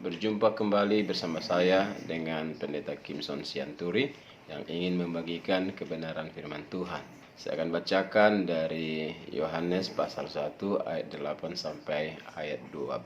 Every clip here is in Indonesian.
Berjumpa kembali bersama saya dengan Pendeta Kimson Sianturi yang ingin membagikan kebenaran firman Tuhan. Saya akan bacakan dari Yohanes pasal 1 ayat 8 sampai ayat 12.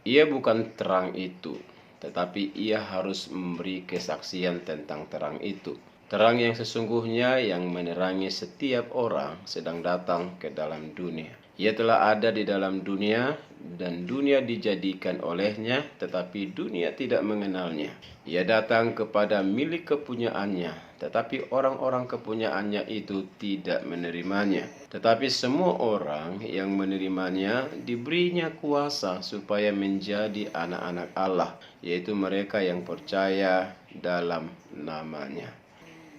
Ia bukan terang itu, tetapi ia harus memberi kesaksian tentang terang itu. Terang yang sesungguhnya yang menerangi setiap orang sedang datang ke dalam dunia. Ia telah ada di dalam dunia dan dunia dijadikan olehnya, tetapi dunia tidak mengenalnya. Ia datang kepada milik kepunyaannya, tetapi orang-orang kepunyaannya itu tidak menerimanya. Tetapi semua orang yang menerimanya diberinya kuasa supaya menjadi anak-anak Allah, yaitu mereka yang percaya dalam namanya.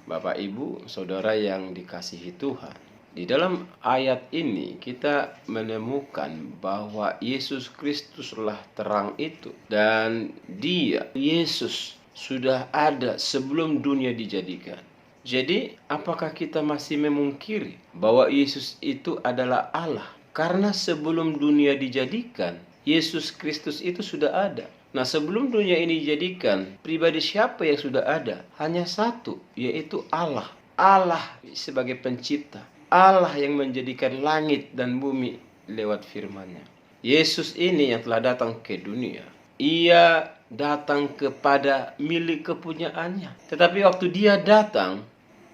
Bapak, Ibu, Saudara yang dikasihi Tuhan, di dalam ayat ini kita menemukan bahwa Yesus Kristuslah terang itu, dan Yesus sudah ada sebelum dunia dijadikan. Jadi, apakah kita masih memungkiri bahwa Yesus itu adalah Allah? Karena sebelum dunia dijadikan, Yesus Kristus itu sudah ada. Nah, sebelum dunia ini dijadikan, pribadi siapa yang sudah ada? Hanya satu, yaitu Allah. Allah sebagai pencipta. Allah yang menjadikan langit dan bumi lewat firman-Nya. Yesus ini yang telah datang ke dunia. Ia datang kepada milik kepunyaannya. Tetapi waktu dia datang,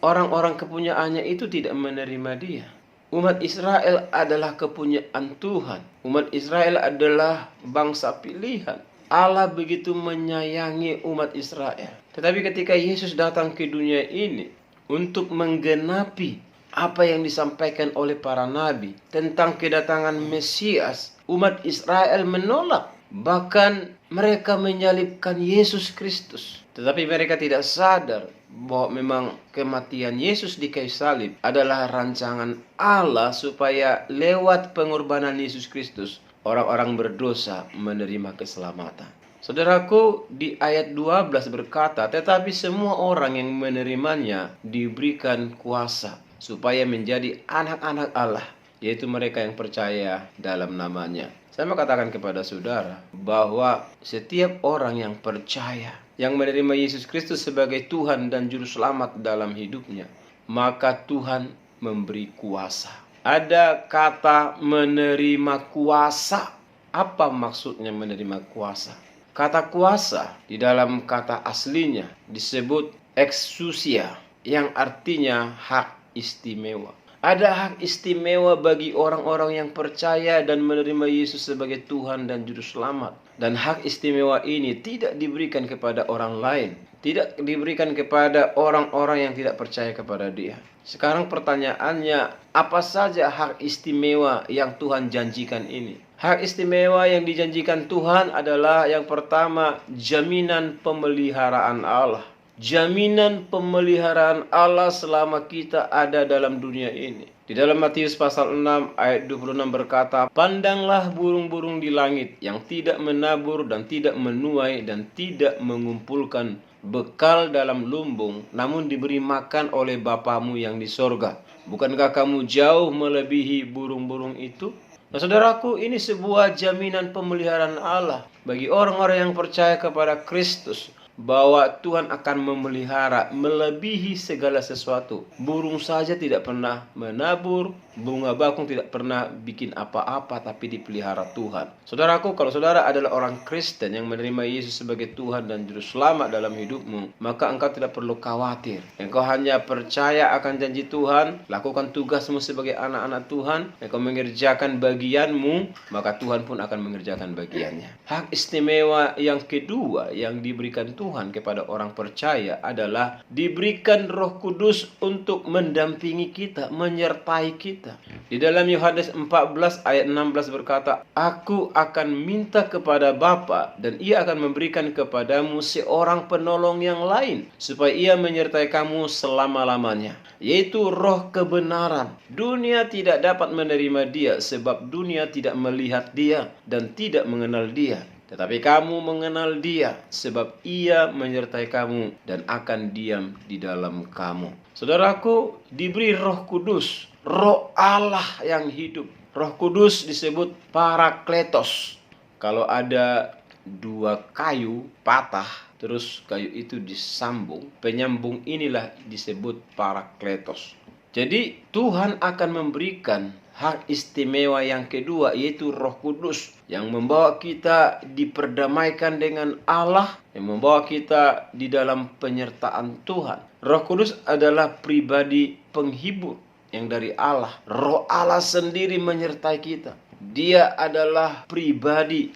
orang-orang kepunyaannya itu tidak menerima dia. Umat Israel adalah kepunyaan Tuhan. Umat Israel adalah bangsa pilihan. Allah begitu menyayangi umat Israel. Tetapi ketika Yesus datang ke dunia ini untuk menggenapi apa yang disampaikan oleh para nabi tentang kedatangan Mesias, umat Israel menolak. Bahkan mereka menyalibkan Yesus Kristus. Tetapi mereka tidak sadar bahwa memang kematian Yesus di kayu salib adalah rancangan Allah supaya lewat pengorbanan Yesus Kristus orang-orang berdosa menerima keselamatan. Saudaraku, di ayat 12 berkata, tetapi semua orang yang menerimanya diberikan kuasa supaya menjadi anak-anak Allah, yaitu mereka yang percaya dalam namanya. Saya mau katakan kepada saudara bahwa setiap orang yang percaya, yang menerima Yesus Kristus sebagai Tuhan dan Juru Selamat dalam hidupnya, maka Tuhan memberi kuasa. Ada kata menerima kuasa. Apa maksudnya menerima kuasa? Kata kuasa di dalam kata aslinya disebut exousia, yang artinya hak istimewa. Ada hak istimewa bagi orang-orang yang percaya dan menerima Yesus sebagai Tuhan dan Juru Selamat. Dan hak istimewa ini tidak diberikan kepada orang lain, tidak diberikan kepada orang-orang yang tidak percaya kepada Dia. Sekarang pertanyaannya, apa saja hak istimewa yang Tuhan janjikan ini? Hak istimewa yang dijanjikan Tuhan adalah yang pertama, jaminan pemeliharaan Allah. Jaminan pemeliharaan Allah selama kita ada dalam dunia ini. Di dalam Matius pasal 6 ayat 26 berkata, pandanglah burung-burung di langit yang tidak menabur dan tidak menuai dan tidak mengumpulkan bekal dalam lumbung, namun diberi makan oleh Bapamu yang di sorga. Bukankah kamu jauh melebihi burung-burung itu? Nah, saudaraku, ini sebuah jaminan pemeliharaan Allah bagi orang-orang yang percaya kepada Kristus, bahwa Tuhan akan memelihara melebihi segala sesuatu. Burung saja tidak pernah menabur, bunga bakung tidak pernah bikin apa-apa, tapi dipelihara Tuhan. Saudaraku, kalau saudara adalah orang Kristen yang menerima Yesus sebagai Tuhan dan Juru Selamat dalam hidupmu, maka engkau tidak perlu khawatir. Engkau hanya percaya akan janji Tuhan, lakukan tugasmu sebagai anak-anak Tuhan, engkau mengerjakan bagianmu, maka Tuhan pun akan mengerjakan bagiannya. Hak istimewa yang kedua yang diberikan Tuhan kepada orang percaya adalah diberikan Roh Kudus untuk mendampingi kita, menyertai kita. Di dalam Yohanes 14 ayat 16 berkata, aku akan minta kepada Bapa dan ia akan memberikan kepadamu seorang penolong yang lain, supaya ia menyertai kamu selama-lamanya, yaitu Roh kebenaran. Dunia tidak dapat menerima dia sebab dunia tidak melihat dia dan tidak mengenal dia. Tetapi kamu mengenal dia sebab ia menyertai kamu dan akan diam di dalam kamu. Saudaraku, diberi Roh Kudus, Roh Allah yang hidup. Roh Kudus disebut Parakletos. Kalau ada dua kayu patah, terus kayu itu disambung. Penyambung inilah disebut Parakletos. Jadi Tuhan akan memberikan hak istimewa yang kedua, yaitu Roh Kudus, yang membawa kita diperdamaikan dengan Allah, yang membawa kita di dalam penyertaan Tuhan. Roh Kudus adalah pribadi penghibur yang dari Allah. Roh Allah sendiri menyertai kita. Dia adalah pribadi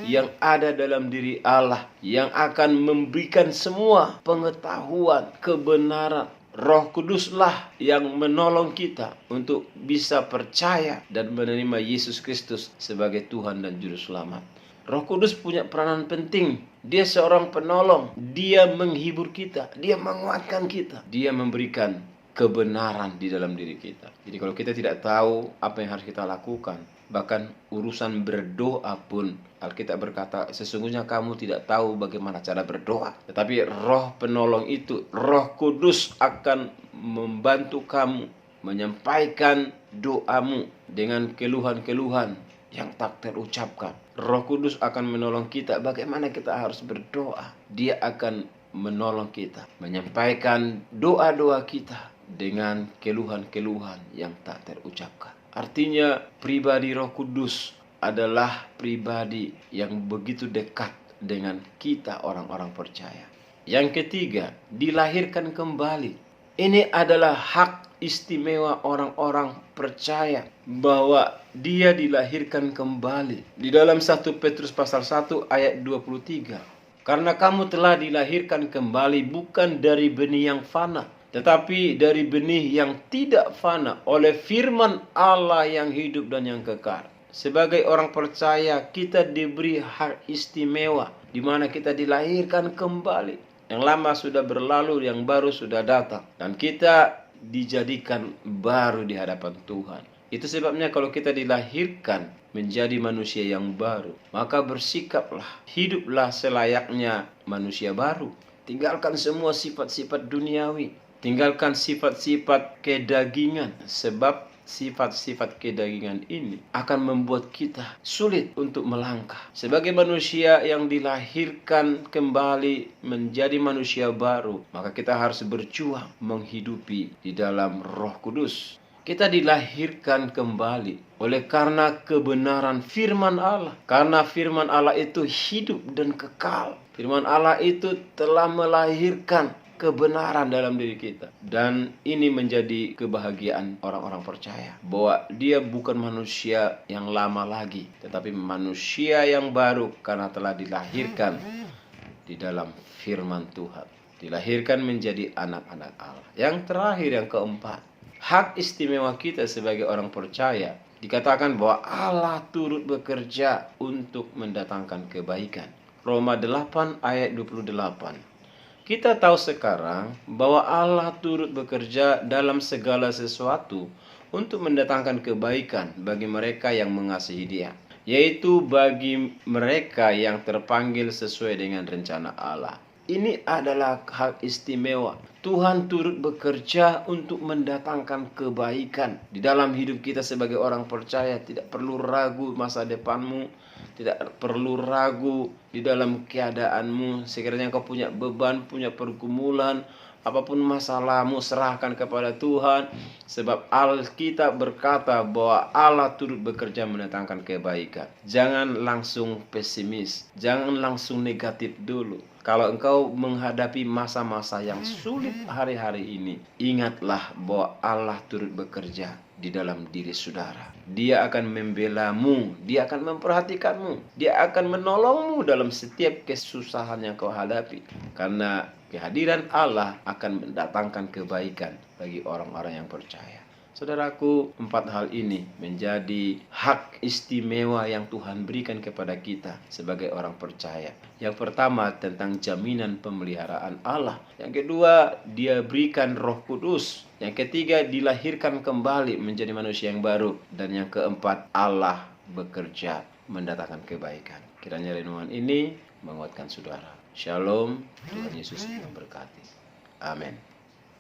yang ada dalam diri Allah, yang akan memberikan semua pengetahuan, kebenaran. Roh Kuduslah yang menolong kita untuk bisa percaya dan menerima Yesus Kristus sebagai Tuhan dan Juru Selamat. Roh Kudus punya peranan penting. Dia seorang penolong. Dia menghibur kita. Dia menguatkan kita. Dia memberikan kebenaran di dalam diri kita. Jadi kalau kita tidak tahu apa yang harus kita lakukan, bahkan urusan berdoa pun, Alkitab berkata, sesungguhnya kamu tidak tahu bagaimana cara berdoa. Tetapi Roh penolong itu, Roh Kudus, akan membantu kamu menyampaikan doamu dengan keluhan-keluhan yang tak terucapkan. Roh Kudus akan menolong kita bagaimana kita harus berdoa. Dia akan menolong kita menyampaikan doa-doa kita dengan keluhan-keluhan yang tak terucapkan. Artinya pribadi Roh Kudus adalah pribadi yang begitu dekat dengan kita orang-orang percaya. Yang ketiga, dilahirkan kembali. Ini adalah hak istimewa orang-orang percaya bahwa dia dilahirkan kembali. Di dalam 1 Petrus pasal 1 ayat 23. Karena kamu telah dilahirkan kembali bukan dari benih yang fana, tetapi dari benih yang tidak fana oleh firman Allah yang hidup dan yang kekal. Sebagai orang percaya, kita diberi hak istimewa di mana kita dilahirkan kembali. Yang lama sudah berlalu, yang baru sudah datang, dan kita dijadikan baru di hadapan Tuhan. Itu sebabnya kalau kita dilahirkan menjadi manusia yang baru, maka bersikaplah, hiduplah selayaknya manusia baru. Tinggalkan semua sifat-sifat duniawi. Tinggalkan sifat-sifat kedagingan, sebab sifat-sifat kedagingan ini akan membuat kita sulit untuk melangkah. Sebagai manusia yang dilahirkan kembali menjadi manusia baru, maka kita harus berjuang menghidupi di dalam Roh Kudus. Kita dilahirkan kembali oleh karena kebenaran firman Allah. Karena firman Allah itu hidup dan kekal. Firman Allah itu telah melahirkan kebenaran dalam diri kita. Dan ini menjadi kebahagiaan orang-orang percaya, bahwa dia bukan manusia yang lama lagi, tetapi manusia yang baru karena telah dilahirkan di dalam firman Tuhan. Dilahirkan menjadi anak-anak Allah. Yang terakhir, yang keempat, hak istimewa kita sebagai orang percaya, dikatakan bahwa Allah turut bekerja untuk mendatangkan kebaikan. Roma 8 ayat 28. Kita tahu sekarang bahwa Allah turut bekerja dalam segala sesuatu untuk mendatangkan kebaikan bagi mereka yang mengasihi Dia, yaitu bagi mereka yang terpanggil sesuai dengan rencana Allah. Ini adalah hak istimewa. Tuhan turut bekerja untuk mendatangkan kebaikan di dalam hidup kita sebagai orang percaya. Tidak perlu ragu masa depanmu, tidak perlu ragu di dalam keadaanmu. Sekiranya kau punya beban, punya pergumulan, apapun masalahmu, serahkan kepada Tuhan. Sebab Alkitab berkata bahwa Allah turut bekerja mendatangkan kebaikan. Jangan langsung pesimis, jangan langsung negatif dulu. Kalau engkau menghadapi masa-masa yang sulit hari-hari ini, ingatlah bahwa Allah turut bekerja di dalam diri saudara. Dia akan membelamu, Dia akan memperhatikanmu, Dia akan menolongmu dalam setiap kesusahan yang kau hadapi. Karena kehadiran Allah akan mendatangkan kebaikan bagi orang-orang yang percaya. Saudaraku, 4 hal ini menjadi hak istimewa yang Tuhan berikan kepada kita sebagai orang percaya. Yang pertama, tentang jaminan pemeliharaan Allah. Yang kedua, Dia berikan Roh Kudus. Yang ketiga, dilahirkan kembali menjadi manusia yang baru. Dan yang keempat, Allah bekerja mendatangkan kebaikan. Kiranya renungan ini menguatkan saudara. Shalom, Tuhan Yesus memberkati. Amin.